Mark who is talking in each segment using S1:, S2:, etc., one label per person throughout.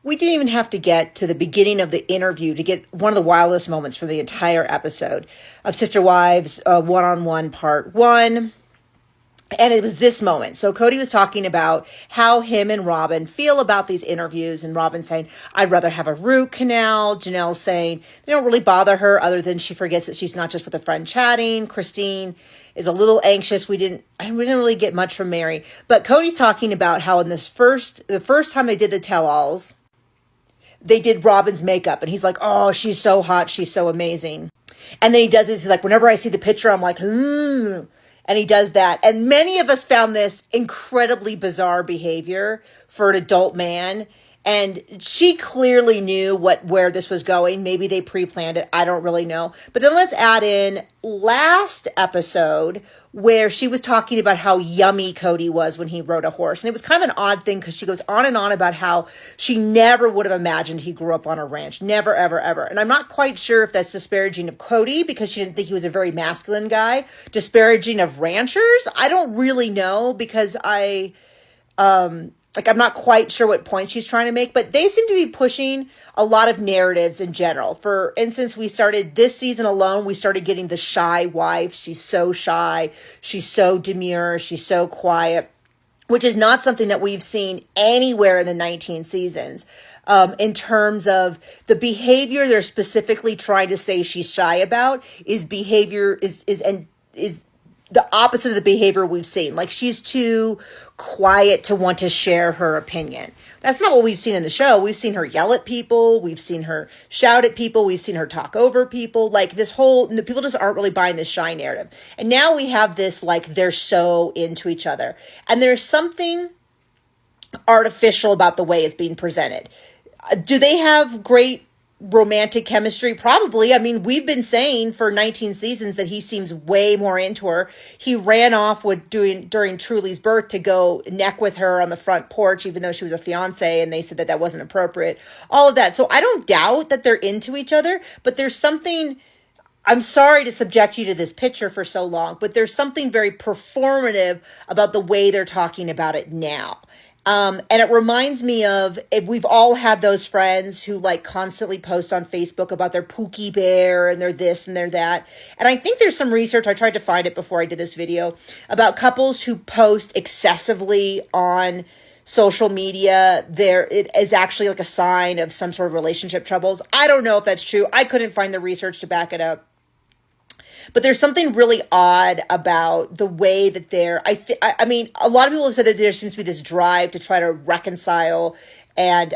S1: We didn't even have to get to the beginning of the interview to get one of the wildest moments for the entire episode of Sister Wives one-on-one part one. And it was this moment. So Kody was talking about how him and Robyn feel about these interviews. And Robyn saying, I'd rather have a root canal. Janelle's saying they don't really bother her other than she forgets that she's not just with a friend chatting. Christine is a little anxious. We didn't really get much from Mary. But Cody's talking about how in the first time they did the tell-alls, they did Robyn's makeup. And he's like, oh, she's so hot. She's so amazing. And then he does this. He's like, whenever I see the picture, I'm like, And he does that. And many of us found this incredibly bizarre behavior for an adult man. And she clearly knew where this was going. Maybe they pre-planned it. I don't really know. But then let's add in last episode where she was talking about how yummy Kody was when he rode a horse. And it was kind of an odd thing because she goes on and on about how she never would have imagined he grew up on a ranch. Never, ever, ever. And I'm not quite sure if that's disparaging of Kody because she didn't think he was a very masculine guy. Disparaging of ranchers? I don't really know because I'm not quite sure what point she's trying to make, but they seem to be pushing a lot of narratives in general. For instance, we started this season alone, we started getting the shy wife. She's so shy. She's so demure. She's so quiet, which is not something that we've seen anywhere in the 19 seasons. In terms of the behavior they're specifically trying to say she's shy about is the opposite of the behavior we've seen. Like she's too quiet to want to share her opinion. That's not what we've seen in the show. We've seen her yell at people. We've seen her shout at people. We've seen her talk over people. Like people just aren't really buying this shy narrative. And now we have this, like, they're so into each other. And there's something artificial about the way it's being presented. Do they have great romantic chemistry? Probably. I mean, we've been saying for 19 seasons that he seems way more into her. He ran off during Truly's birth to go neck with her on the front porch, even though she was a fiance, and they said that wasn't appropriate. All of that. So I don't doubt that they're into each other, but there's something. I'm sorry to subject you to this picture for so long, but there's something very performative about the way they're talking about it now. And it reminds me of, if we've all had those friends who like constantly post on Facebook about their Pookie Bear and their this and their that. And I think there's some research, I tried to find it before I did this video, about couples who post excessively on social media. It is actually like a sign of some sort of relationship troubles. I don't know if that's true. I couldn't find the research to back it up. But there's something really odd about the way that I mean, a lot of people have said that there seems to be this drive to try to reconcile and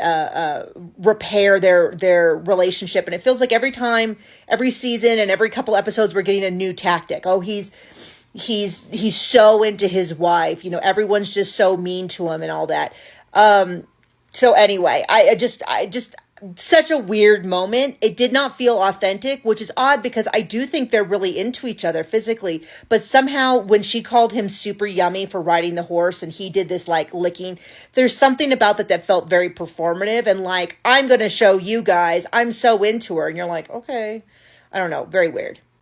S1: repair their relationship. And it feels like every season and every couple episodes, we're getting a new tactic. Oh, he's so into his wife. You know, everyone's just so mean to him and all that. So anyway, I just such a weird moment. It did not feel authentic, which is odd because I do think they're really into each other physically. But somehow when she called him super yummy for riding the horse and he did this like licking, there's something about that felt very performative and like, I'm going to show you guys, I'm so into her. And you're like, okay, I don't know, very weird.